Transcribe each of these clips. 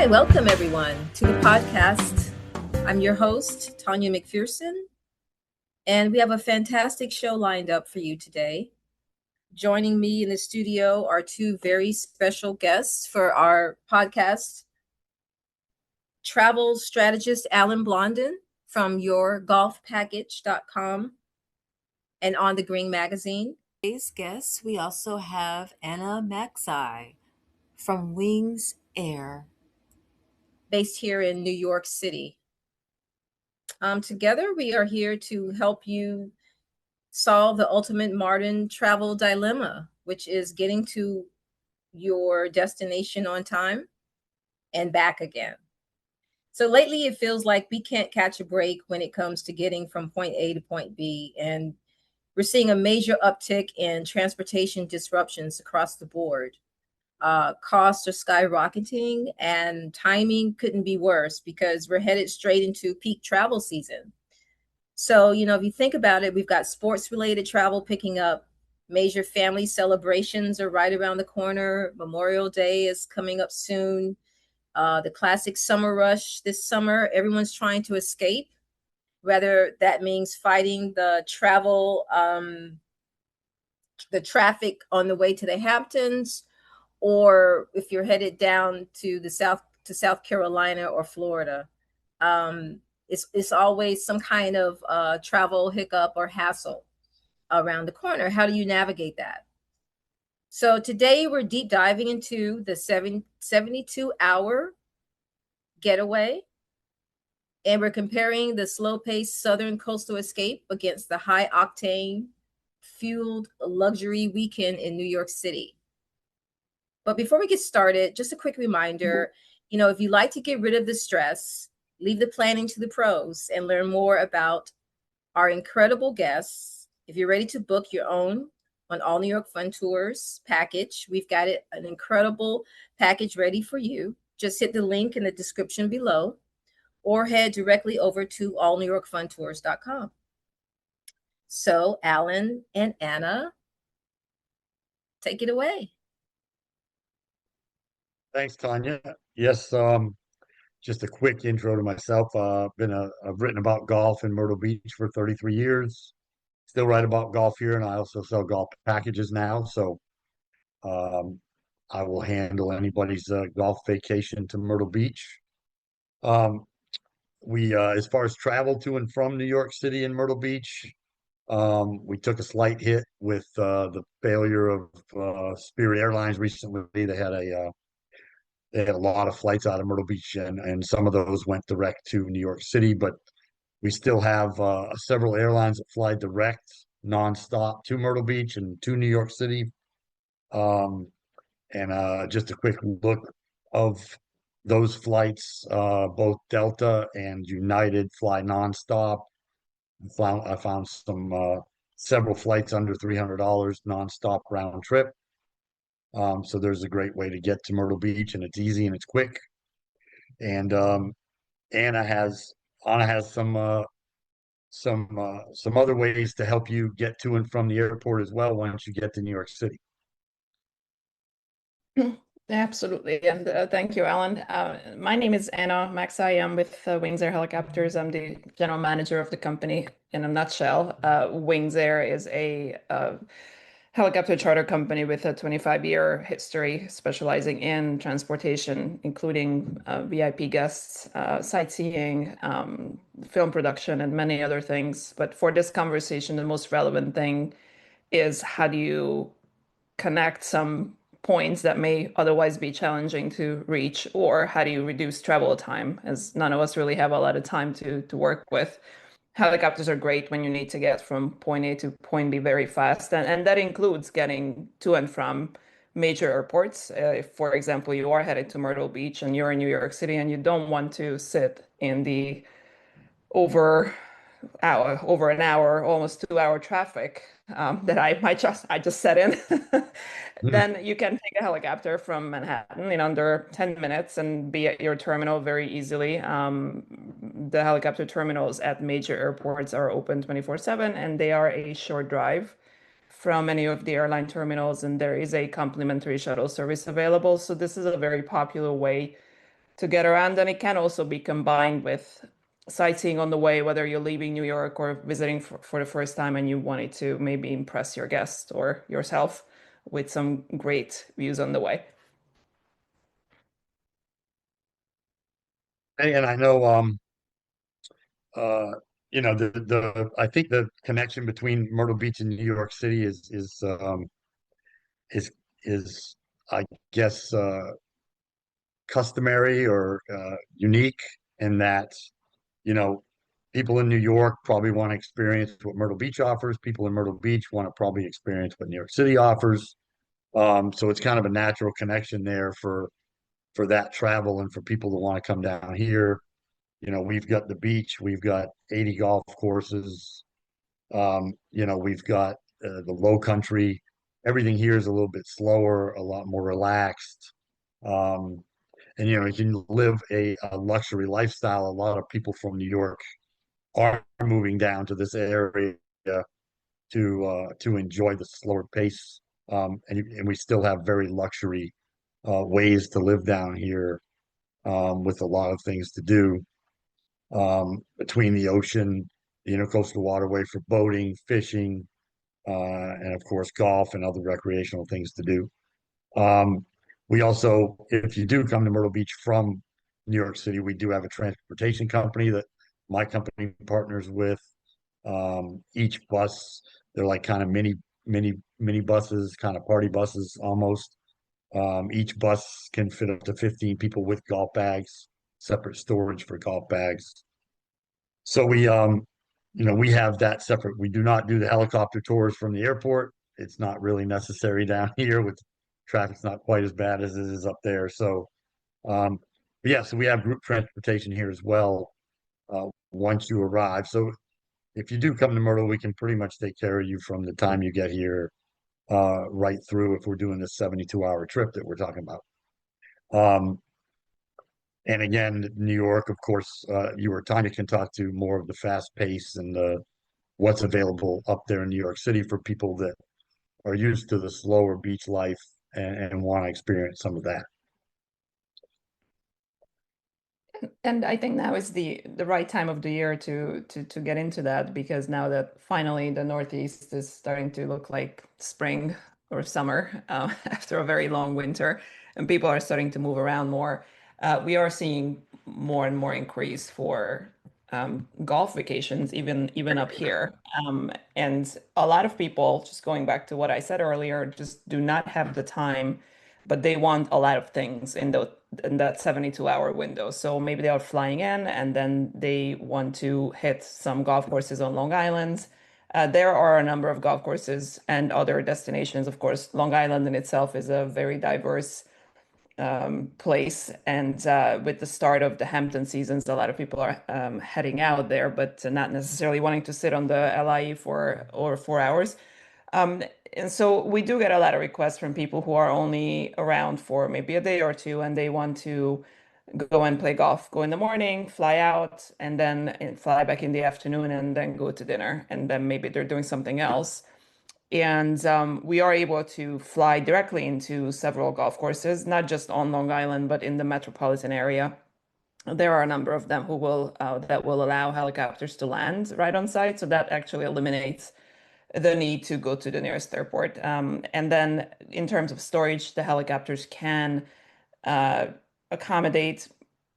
Welcome everyone to the podcast. I'm your host, Tanya McPherson, and we have a fantastic show lined up for you today. Joining me in the studio are two very special guests for our podcast: travel strategist Alan Blondin from yourgolfpackage.com and On the Green magazine. Today's guests, we also have Anna Macsai from Wings Air. Based here in New York City. Together, we are here to help you solve the ultimate modern travel dilemma, which is getting to your destination on time and back again. So lately, it feels like we can't catch a break when it comes to getting from point A to point B. And we're seeing a major uptick in transportation disruptions across the board. Costs are skyrocketing and timing couldn't be worse because we're headed straight into peak travel season. So, if you think about it, we've got sports related travel picking up. Major family celebrations are right around the corner. Memorial Day is coming up soon. The classic summer rush this summer, everyone's trying to escape, whether that means fighting the traffic on the way to the Hamptons, or if you're headed down to South Carolina or Florida. It's always some kind of travel hiccup or hassle around the corner. How do you navigate that? So today we're deep diving into the 72-hour getaway, and we're comparing the slow-paced Southern coastal escape against the high-octane, fueled luxury weekend in New York City. But before we get started, just a quick reminder, if you like to get rid of the stress, leave the planning to the pros, and learn more about our incredible guests. If you're ready to book your own on All New York Fun Tours package, we've got an incredible package ready for you. Just hit the link in the description below or head directly over to allnewyorkfuntours.com. So, Alan and Anna, take it away. Thanks, Tanya. Yes, just a quick intro to myself. I've written about golf in Myrtle Beach for 33 years. Still write about golf here, and I also sell golf packages now. So I will handle anybody's golf vacation to Myrtle Beach. As far as travel to and from New York City and Myrtle Beach, we took a slight hit with the failure of Spirit Airlines recently. They had a lot of flights out of Myrtle Beach, and some of those went direct to New York City, but we still have several airlines that fly direct nonstop to Myrtle Beach and to New York City. And just a quick look of those flights, both Delta and United fly nonstop. I found several flights under $300 nonstop round trip. So there's a great way to get to Myrtle Beach, and it's easy and it's quick. And Anna has some other ways to help you get to and from the airport as well once you get to New York City. Absolutely. And thank you, Alan. My name is Anna Macsai. I'm with Wings Air Helicopters. I'm the general manager of the company in a nutshell. Wings Air is a helicopter charter company with a 25-year history specializing in transportation, including VIP guests, sightseeing, film production, and many other things. But for this conversation, the most relevant thing is how do you connect some points that may otherwise be challenging to reach, or how do you reduce travel time, as none of us really have a lot of time to work with. Helicopters are great when you need to get from point A to point B very fast, and that includes getting to and from major airports. If, for example, you are headed to Myrtle Beach and you're in New York City and you don't want to sit in the over an hour, almost 2 hour traffic that I just set in, then you can take a helicopter from Manhattan in under 10 minutes and be at your terminal very easily. The helicopter terminals at major airports are open 24/7, and they are a short drive from any of the airline terminals, and there is a complimentary shuttle service available. So this is a very popular way to get around. And it can also be combined with sightseeing on the way, whether you're leaving New York or visiting for the first time and you wanted to maybe impress your guest or yourself with some great views on the way. And I know, uh, the I think the connection between Myrtle Beach and New York City is is I guess customary or unique in that, you know, people in New York probably want to experience what Myrtle Beach offers. People in Myrtle Beach want to probably experience what New York City offers. So it's kind of a natural connection there for that travel and for people to want to come down here. We've got the beach, we've got 80 golf courses. We've got the low country. Everything here is a little bit slower, a lot more relaxed. Um, and you can live a luxury lifestyle. A lot of people from New York are moving down to this area to enjoy the slower pace. And we still have very luxury ways to live down here, with a lot of things to do, between the ocean, the intercoastal waterway for boating, fishing, and of course golf and other recreational things to do. Um, we also, if you do come to Myrtle Beach from New York City, we do have a transportation company that my company partners with. Each bus, they're like kind of mini buses, kind of party buses almost. Each bus can fit up to 15 people with golf bags, separate storage for golf bags. So we have that separate. We do not do the helicopter tours from the airport. It's not really necessary down here with traffic's not quite as bad as it is up there. So, um, but yeah, so we have group transportation here as well, once you arrive. So if you do come to Myrtle, we can pretty much take care of you from the time you get here, right through if we're doing this 72-hour trip that we're talking about. Um, and again, New York, of course, you or Tanya can talk to more of the fast pace and what's available up there in New York City for people that are used to the slower beach life and want to experience some of that. And I think now is the right time of the year to get into that, because now that finally the Northeast is starting to look like spring or summer, after a very long winter, and people are starting to move around more. We are seeing more and more increase for golf vacations, even up here. And a lot of people, just going back to what I said earlier, just do not have the time, but they want a lot of things in that 72-hour window. So maybe they are flying in and then they want to hit some golf courses on Long Island. There are a number of golf courses and other destinations. Of course, Long Island in itself is a very diverse place. And with the start of the Hampton seasons, a lot of people are heading out there, but not necessarily wanting to sit on the LIE for or 4 hours. Um, and so we do get a lot of requests from people who are only around for maybe a day or two, and they want to go and play golf, go in the morning, fly out, and then fly back in the afternoon, and then go to dinner, and then maybe they're doing something else. And we are able to fly directly into several golf courses, not just on Long Island, but in the metropolitan area. There are a number of them who will that will allow helicopters to land right on site, so that actually eliminates the need to go to the nearest airport. And then in terms of storage, the helicopters can uh, accommodate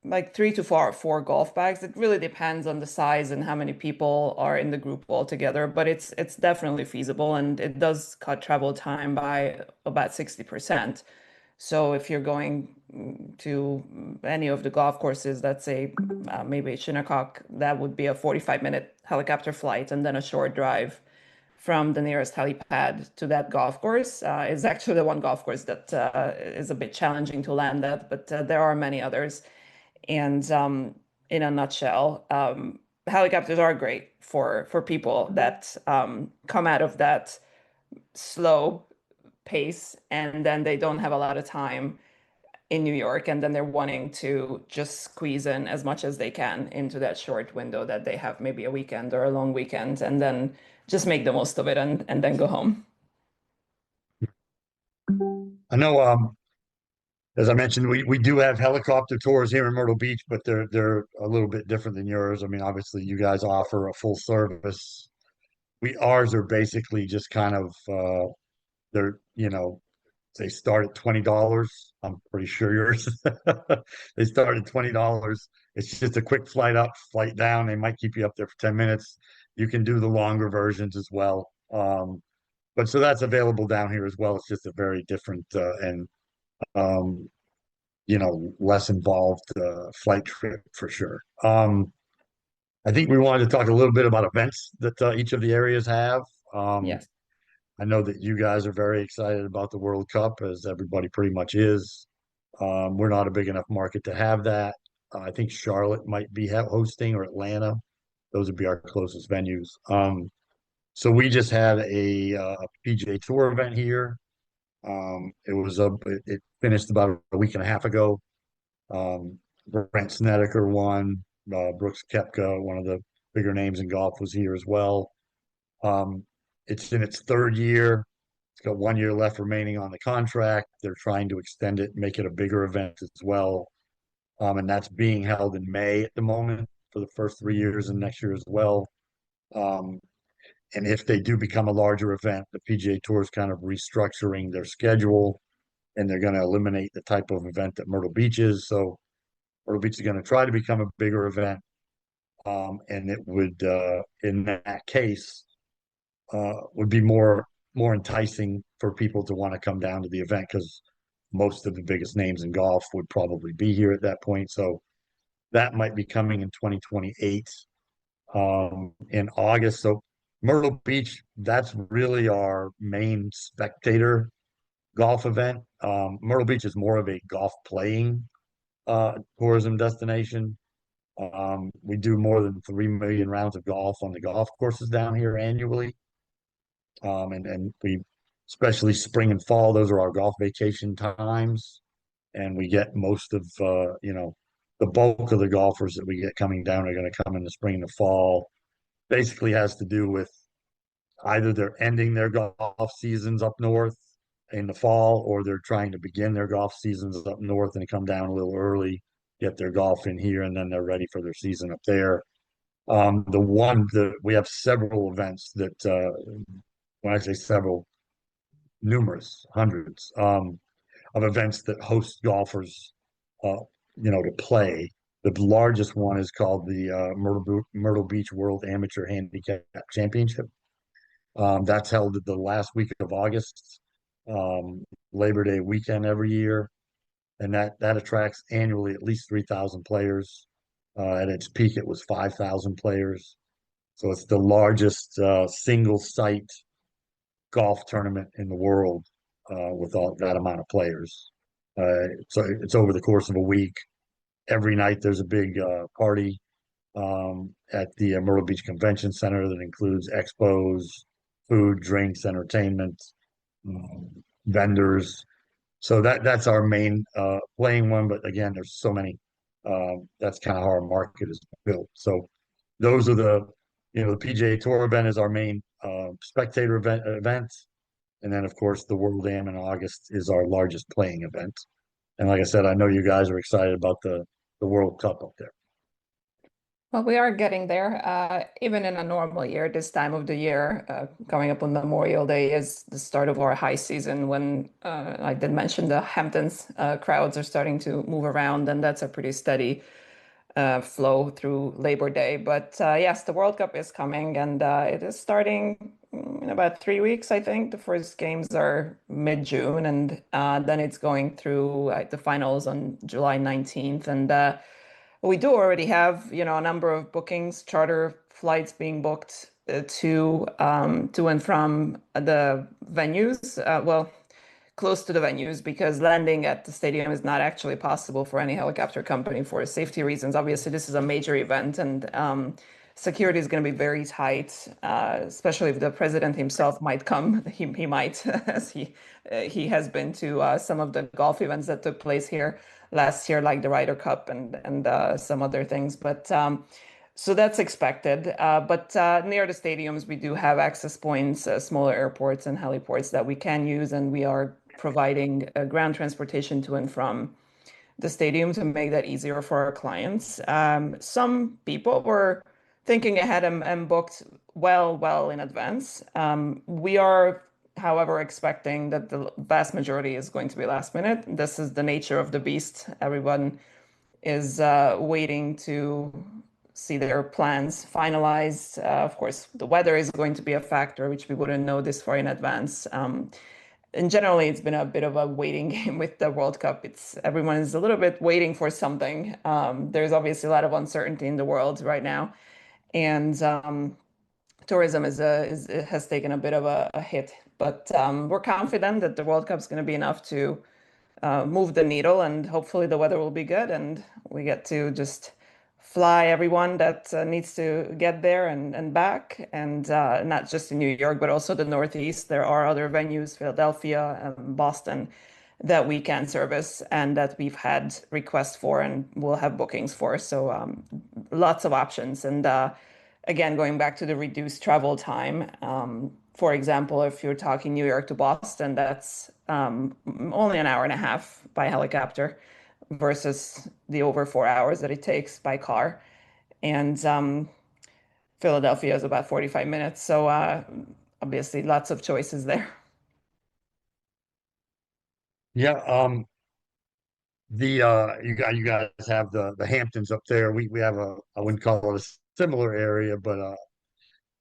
like 3 to 4 golf bags. It really depends on the size and how many people are in the group altogether, but it's definitely feasible, and it does cut travel time by about 60%. So if you're going to any of the golf courses, let's say maybe Shinnecock, that would be a 45-minute helicopter flight and then a short drive from the nearest helipad to that golf course. Is actually the one golf course that is a bit challenging to land at, but there are many others. And in a nutshell, helicopters are great for people that come out of that slow pace and then they don't have a lot of time in New York, and then they're wanting to just squeeze in as much as they can into that short window that they have, maybe a weekend or a long weekend, and then just make the most of it and, then go home. I know, as I mentioned, we do have helicopter tours here in Myrtle Beach, but they're a little bit different than yours. I mean, obviously, you guys offer a full service. We ours are basically just kind of they're they start at $20. I'm pretty sure yours. They start at $20. It's just a quick flight up, flight down. They might keep you up there for 10 minutes. You can do the longer versions as well. But so that's available down here as well. It's just a very different and um, less involved flight trip for sure. I think we wanted to talk a little bit about events that each of the areas have. Um, Yes. I know that you guys are very excited about the World Cup, as everybody pretty much is. We're not a big enough market to have that. I think Charlotte might be hosting or Atlanta. Those would be our closest venues. So we just had a PGA Tour event here. It finished about a week and a half ago. Brent Snedeker won. Brooks Koepka, one of the bigger names in golf, was here as well. Um, it's in its third year. It's got 1 year left remaining on the contract. They're trying to extend it, make it a bigger event as well. And that's being held in May at the moment for the first 3 years and next year as well. Um, and if they do become a larger event, the PGA Tour is kind of restructuring their schedule and they're going to eliminate the type of event that Myrtle Beach is. So Myrtle Beach is going to try to become a bigger event. And it would, in that case, would be more enticing for people to want to come down to the event because most of the biggest names in golf would probably be here at that point. So that might be coming in 2028 in August. So Myrtle Beach, that's really our main spectator golf event. Myrtle Beach is more of a golf playing tourism destination. We do more than 3 million rounds of golf on the golf courses down here annually. And we, especially spring and fall, those are our golf vacation times. And we get most of, the bulk of the golfers that we get coming down are going to come in the spring and the fall. Basically has to do with either they're ending their golf seasons up north in the fall, or they're trying to begin their golf seasons up north and come down a little early, get their golf in here, and then they're ready for their season up there. We have several events that, when I say several, numerous, hundreds, of events that host golfers, uh, to play. The largest one is called the Myrtle Beach World Amateur Handicap Championship. That's held the last week of August, Labor Day weekend every year, and that attracts annually at least 3,000 players. At its peak, it was 5,000 players. So it's the largest single site golf tournament in the world with all that amount of players. So it's over the course of a week. Every night there's a big party at the Myrtle Beach Convention Center that includes expos, food, drinks, entertainment, vendors. So that's our main playing one. But again, there's so many. That's kind of how our market is built. So those are the PGA Tour event is our main spectator event. And then, of course, the World Am in August is our largest playing event. And like I said, I know you guys are excited about the World Cup up there. Well, we are getting there. Even in a normal year, this time of the year, coming up on Memorial Day is the start of our high season when I did mention the Hamptons crowds are starting to move around, and that's a pretty steady flow through Labor Day. But yes, the World Cup is coming, and it is starting in about 3 weeks, I think. The first games are mid-June, and then it's going through the finals on July 19th. And we do already have, a number of bookings, charter flights being booked to and from the venues. Well, close to the venues because landing at the stadium is not actually possible for any helicopter company for safety reasons. Obviously, this is a major event and security is going to be very tight, especially if the president himself might come. He might, as he has been to some of the golf events that took place here last year, like the Ryder Cup and some other things. But so that's expected. But near the stadiums, we do have access points, smaller airports and heliports that we can use, and we are providing ground transportation to and from the stadium to make that easier for our clients. Some people were thinking ahead and booked well in advance. We are, however, expecting that the vast majority is going to be last minute. This is the nature of the beast. Everyone is waiting to see their plans finalized. Of course, the weather is going to be a factor, which we wouldn't know this far in advance. And generally, it's been a bit of a waiting game with the World Cup. It's everyone is a little bit waiting for something. There's obviously a lot of uncertainty in the world right now, and tourism has taken a bit of a hit. But we're confident that the World Cup is going to be enough to move the needle, and hopefully the weather will be good, and we get to just fly everyone that needs to get there and back, and not just in New York, but also the Northeast. There are other venues, Philadelphia, Boston, that we can service and that we've had requests for and we'll have bookings for. So lots of options. And again, going back to the reduced travel time, for example, if you're talking New York to Boston, that's only an hour and a half by helicopter versus the over 4 hours that it takes by car. And Philadelphia is about 45 minutes. So obviously lots of choices there. Yeah, you guys have the Hamptons up there. We have I wouldn't call it a similar area, but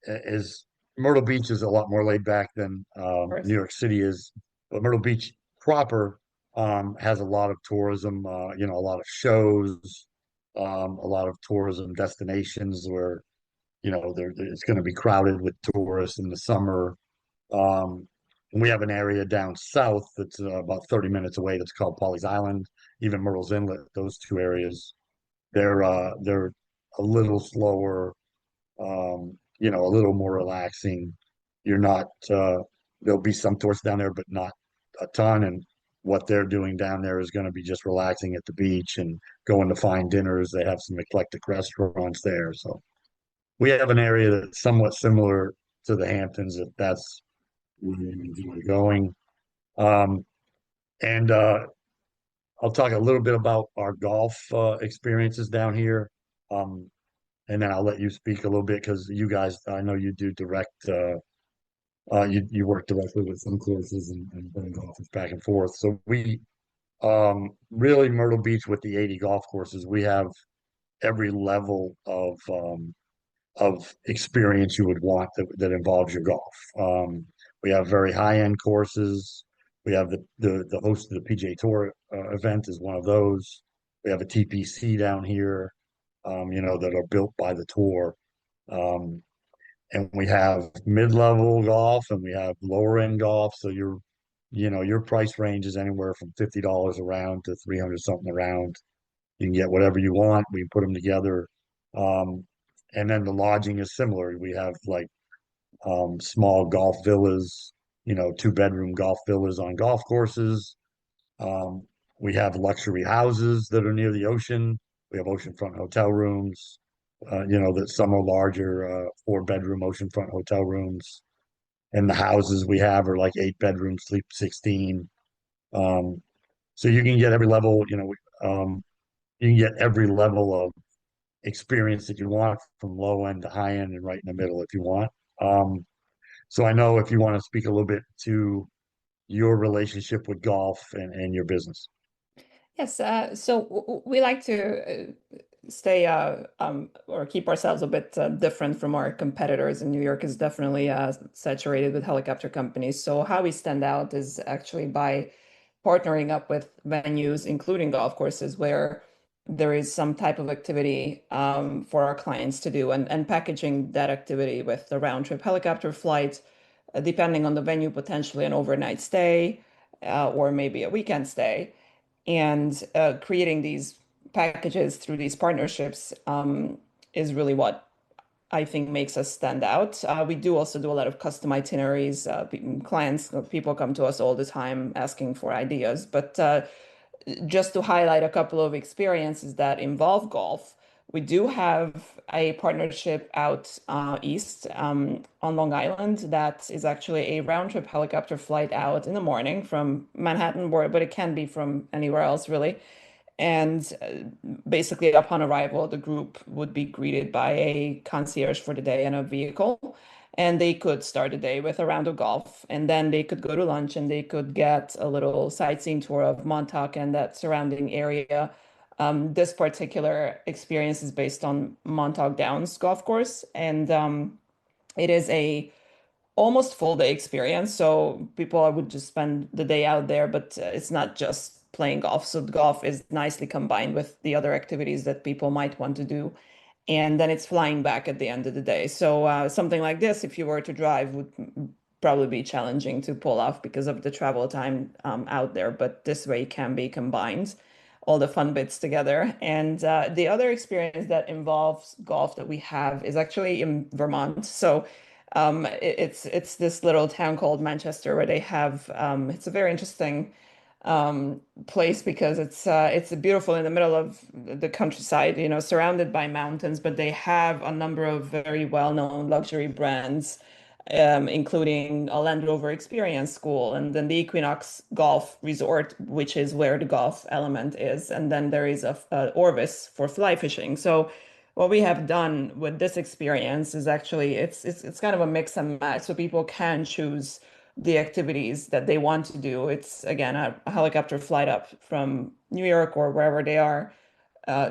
is Myrtle Beach is a lot more laid back than Of New course. York City is. But Myrtle Beach proper has a lot of tourism, a lot of shows, a lot of tourism destinations where, it's going to be crowded with tourists in the summer. Um, and we have an area down south that's about 30 minutes away that's called Pawleys Island, even Myrtle's Inlet. Those two areas, they're a little slower, a little more relaxing. You're not there'll be some tourists down there, but not a ton. And what they're doing down there is going to be just relaxing at the beach and going to fine dinners. They have some eclectic restaurants there. So we have an area that's somewhat similar to the Hamptons, if that's where you enjoy going. Um, and I'll talk a little bit about our golf experiences down here. Um, and then I'll let you speak a little bit because you guys, I know you do direct, you work directly with some courses and bring golfers back and forth. So we really Myrtle Beach with the 80 golf courses, we have every level of experience you would want that involves your golf. We have very high-end courses. We have the host of the PGA Tour event is one of those. We have a TPC down here, that are built by the tour. Um, and we have mid-level golf and we have lower-end golf. So your price range is anywhere from $50 a round to 300 something a round. You can get whatever you want. We put them together. Um, and then the lodging is similar. We have like small golf villas, 2-bedroom golf villas on golf courses. Um, we have luxury houses that are near the ocean. We have oceanfront hotel rooms, that some are larger, 4-bedroom oceanfront hotel rooms. And the houses we have are like 8 bedrooms, sleep 16. Um, so you can get every level, you can get every level of experience that you want from low end to high end and right in the middle if you want. So I know if you want to speak a little bit to your relationship with golf and your business. Yes, so we like to stay or keep ourselves a bit different from our competitors. And New York is definitely saturated with helicopter companies. So how we stand out is actually by partnering up with venues, including golf courses, where there is some type of activity for our clients to do, and packaging that activity with the round trip helicopter flight, depending on the venue, potentially an overnight stay or maybe a weekend stay, and creating these packages through these partnerships is really what I think makes us stand out. We do also do a lot of custom itineraries. Clients, people come to us all the time asking for ideas. But just to highlight a couple of experiences that involve golf, We do have a partnership out east on Long Island that is actually a round trip helicopter flight out in the morning from Manhattan, but it can be from anywhere else really. And basically, upon arrival, the group would be greeted by a concierge for the day and a vehicle. And they could start the day with a round of golf. And then they could go to lunch and they could get a little sightseeing tour of Montauk and that surrounding area. This particular experience is based on Montauk Downs golf course. And it is a almost full day experience. So people would just spend the day out there, but it's not just playing golf. So the golf is nicely combined with the other activities that people might want to do. And then it's flying back at the end of the day. So something like this, if you were to drive, would probably be challenging to pull off because of the travel time out there. But this way can be combined, all the fun bits together. And the other experience that involves golf that we have is actually in Vermont. So it's this little town called Manchester where they have it's a very interesting place because it's beautiful in the middle of the countryside, you know, surrounded by mountains, but they have a number of very well-known luxury brands, including a Land Rover Experience School, and then the Equinox Golf Resort, which is where the golf element is, and then there is a Orvis for fly fishing. So what we have done with this experience is actually it's kind of a mix and match, so people can choose the activities that they want to do. It's again a helicopter flight up from New York or wherever they are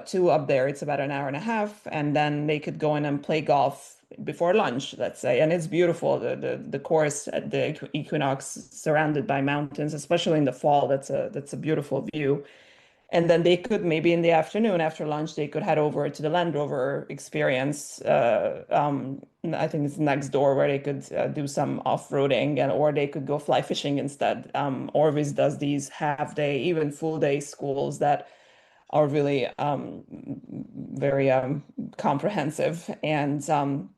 to up there. It's about an hour and a half, and then they could go in and play golf before lunch, let's say. And it's beautiful. The course at the Equinox, surrounded by mountains, especially in the fall. That's a beautiful view. And then they could maybe in the afternoon after lunch, they could head over to the Land Rover experience. I think it's next door where they could do some off-roading and or they could go fly fishing instead. Orvis does these half-day, even full-day schools that are really very comprehensive. And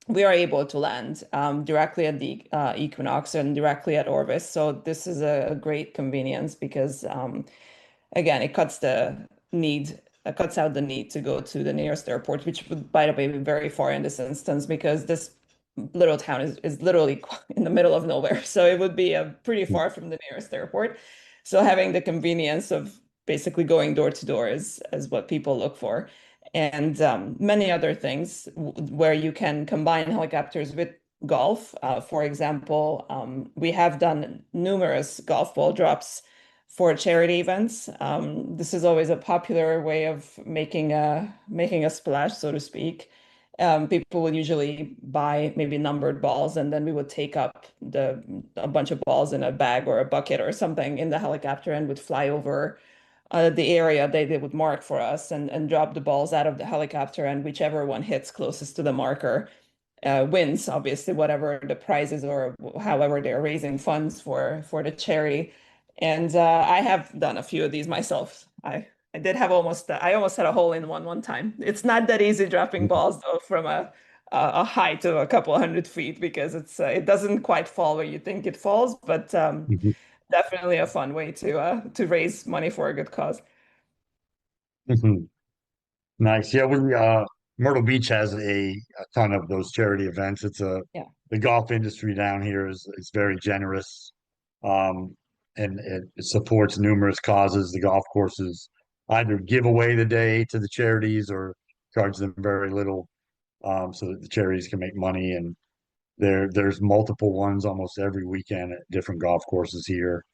we are able to land directly at the Equinox and directly at Orvis. So this is a great convenience because again, it cuts out the need to go to the nearest airport, which would, by the way, be very far in this instance because this little town is literally in the middle of nowhere. So it would be pretty far from the nearest airport. So having the convenience of basically going door to door is what people look for. And many other things where you can combine helicopters with golf. For example, we have done numerous golf ball drops for charity events. This is always a popular way of making a splash, so to speak. People would usually buy maybe numbered balls, and then we would take up a bunch of balls in a bag or a bucket or something in the helicopter and would fly over the area they would mark for us and drop the balls out of the helicopter, and whichever one hits closest to the marker wins, obviously, whatever the prize is or however they're raising funds for the charity. And I have done a few of these myself. I did have I almost had a hole in one time. It's not that easy dropping balls though from a height of a couple hundred feet because it doesn't quite fall where you think it falls, but Mhm. definitely a fun way to raise money for a good cause. Mhm. Nice. Yeah, we Myrtle Beach has a ton of those charity events. Yeah. The golf industry down here is very generous. Um and it supports numerous causes. The golf courses either give away the day to the charities or charge them very little so that the charities can make money. And there's multiple ones almost every weekend at different golf courses here.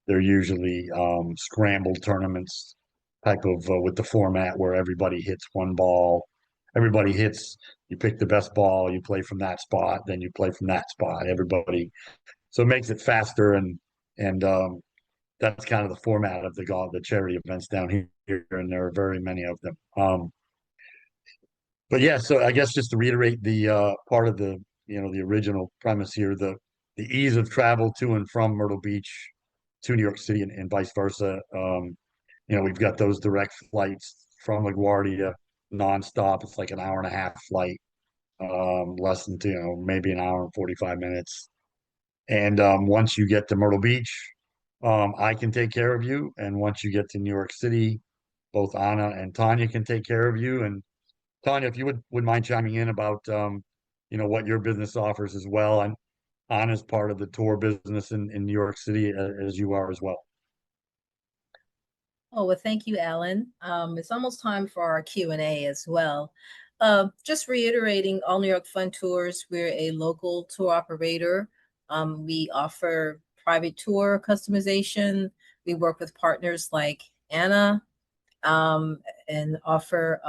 They're usually scrambled tournaments type of with the format where everybody hits one ball. Everybody hits, you pick the best ball, you play from that spot, then you play from that spot. Everybody. So it makes it faster and that's kind of the format of the charity events down here, and there are very many of them. But yeah, so I guess just to reiterate the part of the original premise here, the ease of travel to and from Myrtle Beach to New York City and vice versa. We've got those direct flights from LaGuardia nonstop. It's like an hour and a half flight, less than maybe an hour and 45 minutes. And once you get to Myrtle Beach, I can take care of you. And once you get to New York City, both Anna and Tanya can take care of you. And Tanya, if you would mind chiming in about what your business offers as well. I'm on as part of the tour business in New York City as you are as well. Oh, well, thank you, Alan. It's almost time for our Q&A as well. Just reiterating, All New York Fun Tours, we're a local tour operator. We offer private tour customization. We work with partners like Anna, um, and offer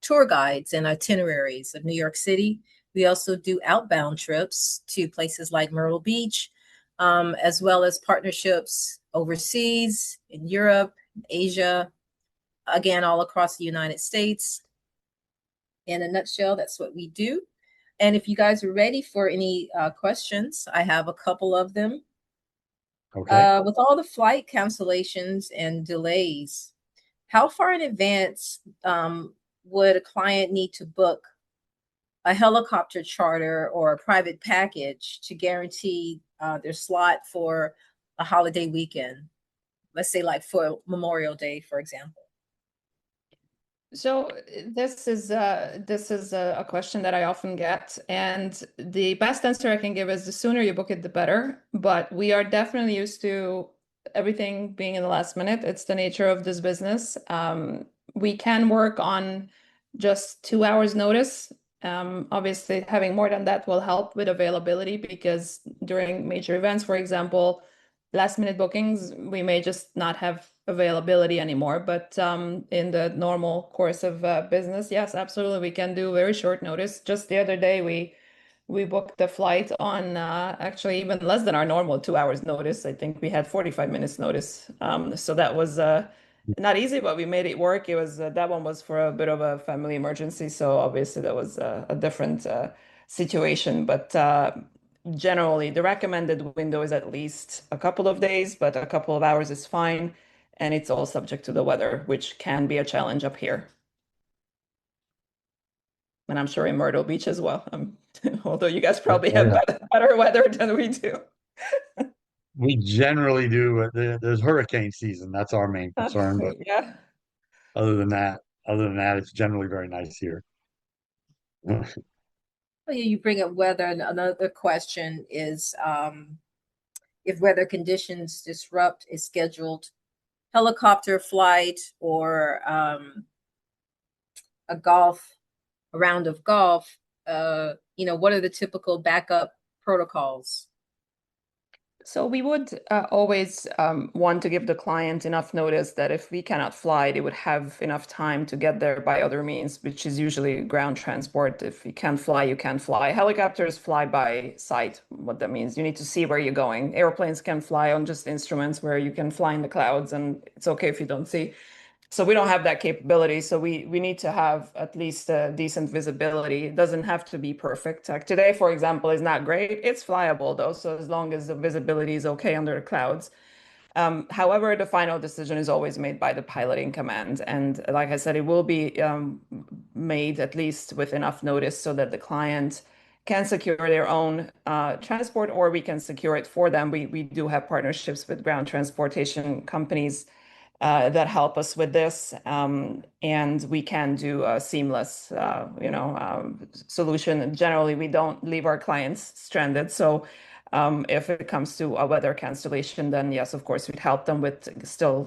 tour guides and itineraries of New York City. We also do outbound trips to places like Myrtle Beach, as well as partnerships overseas in Europe, Asia, again, all across the United States. In a nutshell, that's what we do. And if you guys are ready for any questions, I have a couple of them. Okay. With all the flight cancellations and delays, how far in advance would a client need to book a helicopter charter or a private package to guarantee their slot for a holiday weekend? Let's say like for Memorial Day, for example. So this is a question that I often get, and the best answer I can give is the sooner you book it, the better. But we are definitely used to everything being in the last minute. It's the nature of this business. We can work on just 2 hours notice. Obviously, having more than that will help with availability because during major events, for example, last minute bookings, we may just not have availability anymore. But in the normal course of business, yes, absolutely, we can do very short notice. Just the other day, we booked the flight on actually even less than our normal 2 hours notice. I think we had 45 minutes notice. So that was not easy, but we made it work. It was that one was for a bit of a family emergency, so obviously that was a different situation. But generally, the recommended window is at least a couple of days, but a couple of hours is fine. And it's all subject to the weather, which can be a challenge up here. And I'm sure in Myrtle Beach as well. Although you guys probably Oh, have yeah. better weather than we do. We generally do. There's hurricane season. That's our main concern. But Yeah. other than that, it's generally very nice here. Well, you bring up weather, and another question is if weather conditions disrupt a scheduled helicopter flight or a golf, a round of golf, what are the typical backup protocols? So we would always want to give the client enough notice that if we cannot fly, they would have enough time to get there by other means, which is usually ground transport. If you can't fly, you can't fly. Helicopters fly by sight. What that means, you need to see where you're going. Airplanes can fly on just instruments where you can fly in the clouds, and it's okay if you don't see. So we don't have that capability. So we need to have at least a decent visibility. It doesn't have to be perfect. Like today, for example, is not great. It's flyable though. So as long as the visibility is okay under the clouds. However, the final decision is always made by the piloting command. And like I said, it will be made at least with enough notice so that the client can secure their own transport, or we can secure it for them. We do have partnerships with ground transportation companies that help us with this. And we can do a seamless, solution. Generally, we don't leave our clients stranded. So if it comes to a weather cancellation, then yes, of course, we'd help them with still,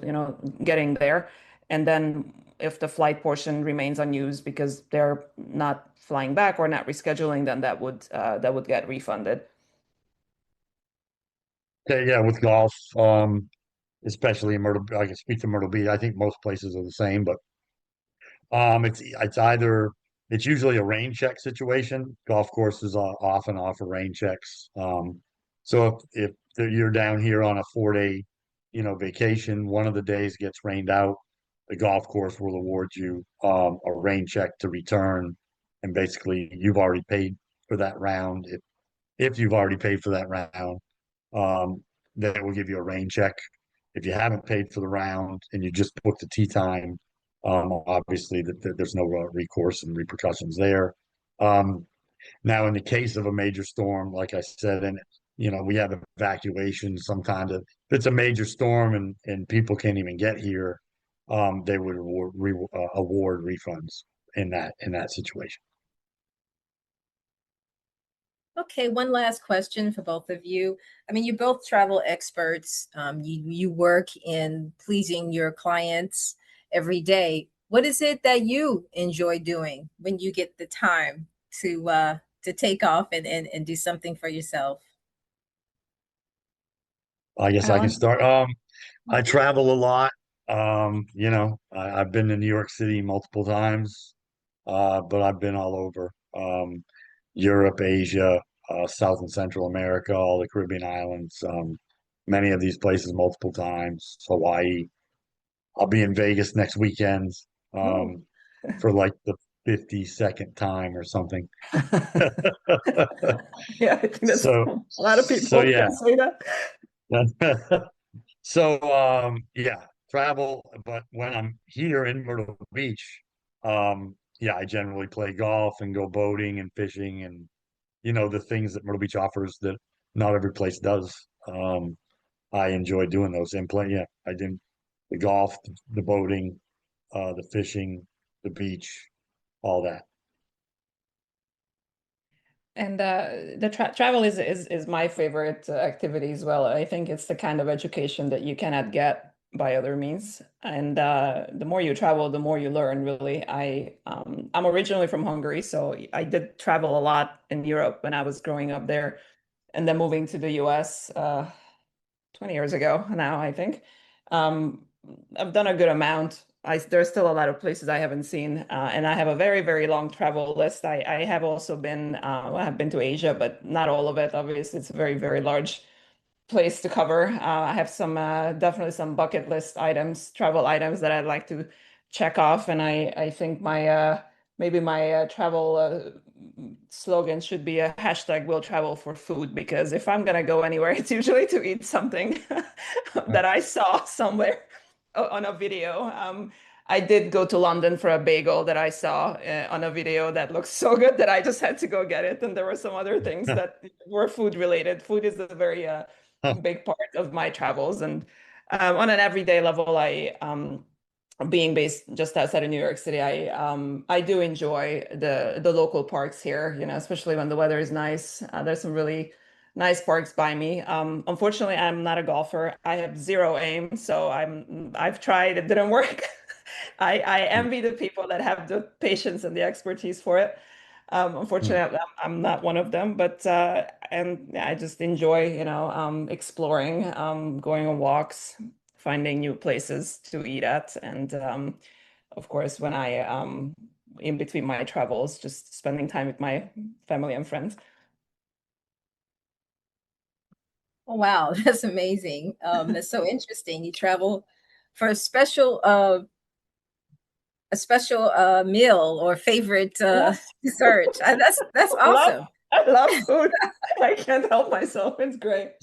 getting there. And then if the flight portion remains unused because they're not flying back or not rescheduling, then that would get refunded. Okay, yeah, with golf, especially in Myrtle, I can speak to Myrtle Beach. I think most places are the same, but it's usually a rain check situation. Golf courses often offer rain checks. So if you're down here on a 4 day, vacation, one of the days gets rained out, the golf course will award you a rain check to return, and basically you've already paid for that round. If you've already paid for that round, they will give you a rain check. If you haven't paid for the round and you just booked the tee time, obviously there's no recourse and repercussions there. Um, Now, in the case of a major storm, like I said, and we have evacuations sometimes. If it's a major storm and people can't even get here, they would award refunds. in that situation. Okay, one last question for both of you. I mean, you're both travel experts. You work in pleasing your clients every day. What is it that you enjoy doing when you get the time to take off and do something for yourself? I guess I can Alan? start. I travel a lot. I've been to New York City multiple times, but I've been all over. Europe, Asia, South and Central America, all the Caribbean islands, many of these places multiple times. Hawaii. I'll be in Vegas next weekend, Oh. um, for like the 52nd time or something. Yeah, I think that's So, a lot of so people yeah. can say that. So, yeah, travel, but when I'm here in Myrtle Beach, yeah, I generally play golf and go boating and fishing and, the things that Myrtle Beach offers that not every place does. I enjoy doing those and play. Yeah, I do the golf, the boating, the fishing, the beach, all that. And the travel is my favorite activity as well. I think it's the kind of education that you cannot get by other means. And the more you travel, the more you learn, really. I'm originally from Hungary, so I did travel a lot in Europe when I was growing up there, and then moving to the US 20 years ago now, I think. Um, I've done a good amount. There's still a lot of places I haven't seen, and I have a very, very long travel list. I have also been, I have been to Asia, but not all of it. Obviously, it's a very, very large place to cover. I have some definitely some bucket list items, travel items that I'd like to check off, and I think my maybe my travel slogan should be a hashtag will travel for food, because if I'm gonna go anywhere, it's usually to eat something that I saw somewhere on a video. I did go to London for a bagel that I saw on a video that looks so good that I just had to go get it. And there were some other things that were food related. Food is a very big part of my travels. And on an everyday level, being based just outside of New York City, I do enjoy the local parks here, especially when the weather is nice. There's some really nice parks by me. Unfortunately, I'm not a golfer. I have zero aim, so I've tried, it didn't work. I envy the people that have the patience and the expertise for it. Unfortunately, I'm not one of them, but and yeah, I just enjoy, exploring, going on walks, finding new places to eat at, and of course, when I in between my travels, just spending time with my family and friends. Oh, wow, that's amazing. That's so interesting. You travel for a special meal or favorite Yes, dessert. That's I love awesome. I love food. I can't help myself. It's great.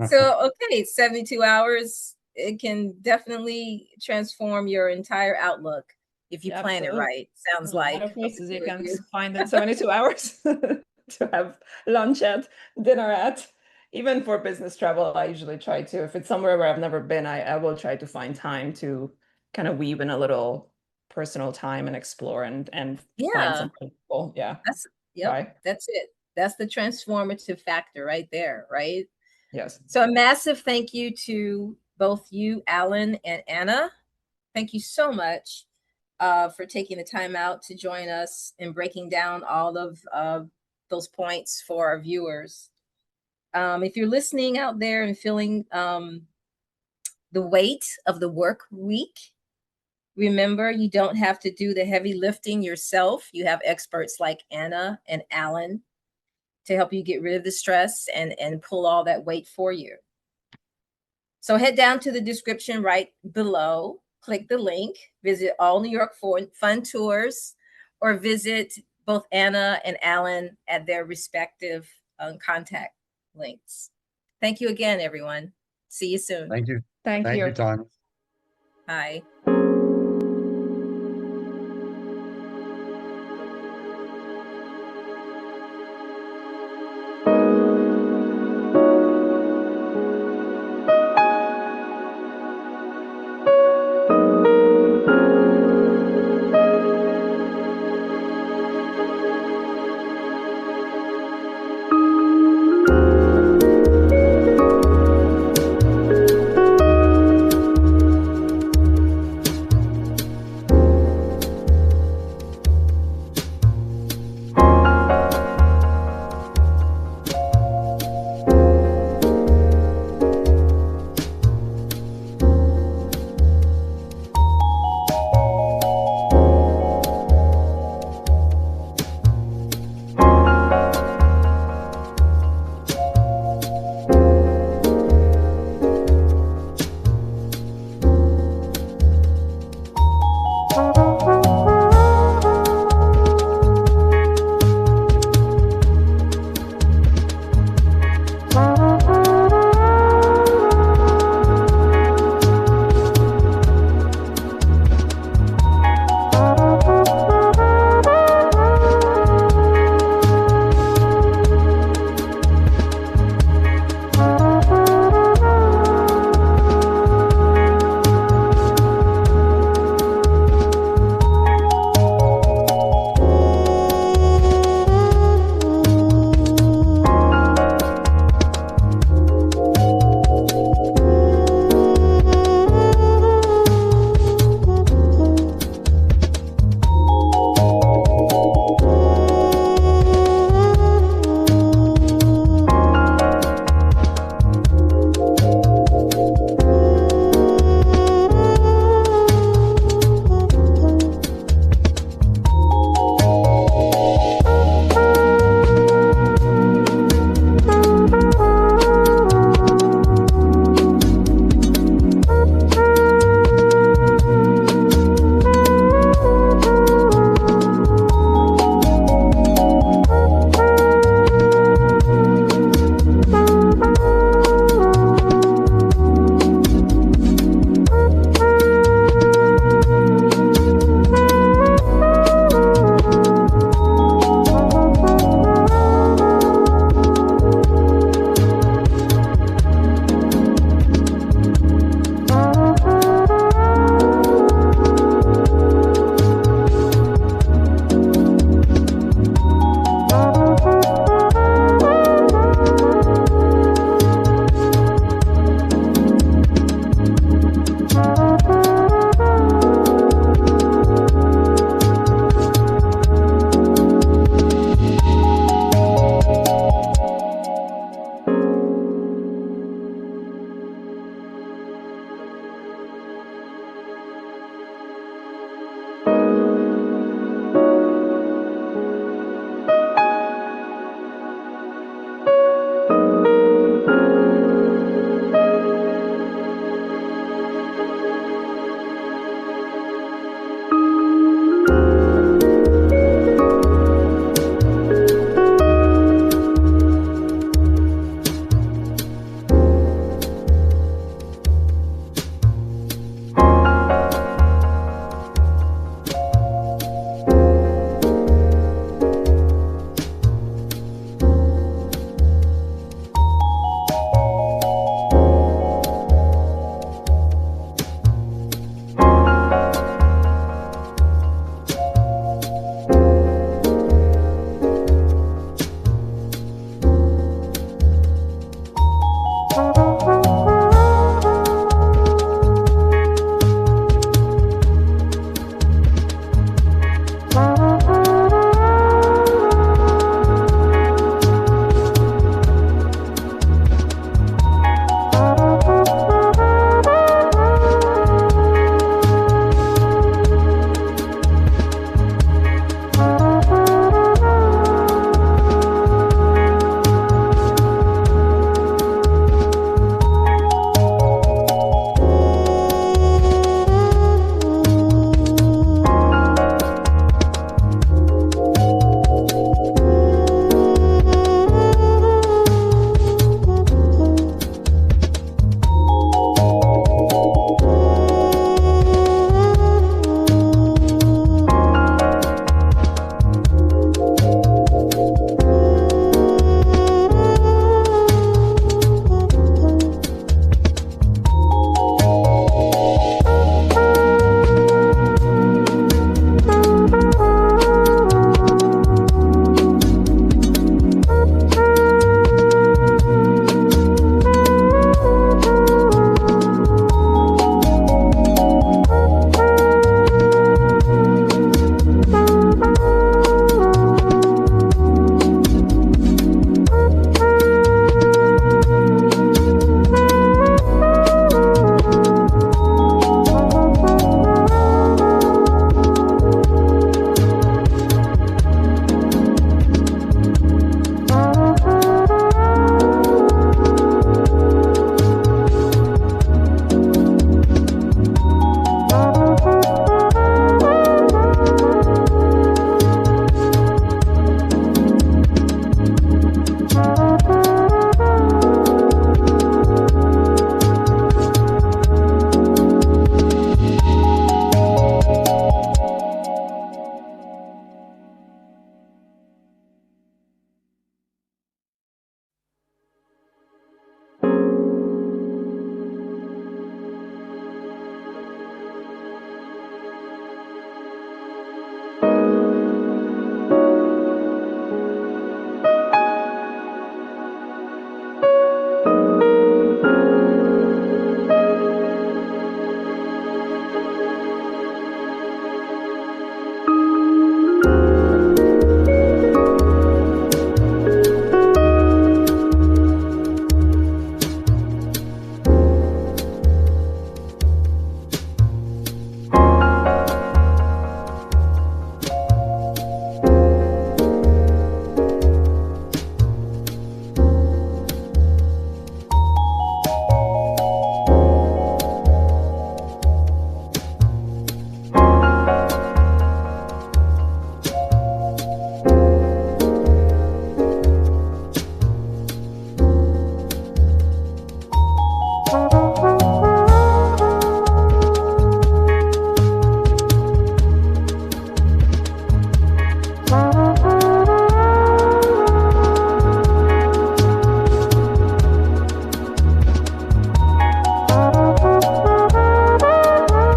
So, okay, 72 hours, it can definitely transform your entire outlook if you Yeah, plan it absolutely. right. Sounds There's a lot like of from the places you two of can you. find in 72 hours to have lunch at, dinner at. Even for business travel, I usually try to, if it's somewhere where I've never been, I will try to find time to kind of weave in a little personal time and explore and find Yeah, something cool. Yeah. that's yep, Try. that's it. That's the transformative factor right there, right? Yes. So a massive thank you to both you, Alan and Anna. Thank you so much for taking the time out to join us and breaking down all of those points for our viewers. If you're listening out there and feeling the weight of the work week, remember you don't have to do the heavy lifting yourself. You have experts like Anna and Alan to help you get rid of the stress and pull all that weight for you. So head down to the description right below, click the link, visit All New York Fun Tours, or visit both Anna and Alan at their respective contact links. Thank you again, everyone. See you soon. Thank you. Thank Thank you, you. Tanya. Bye.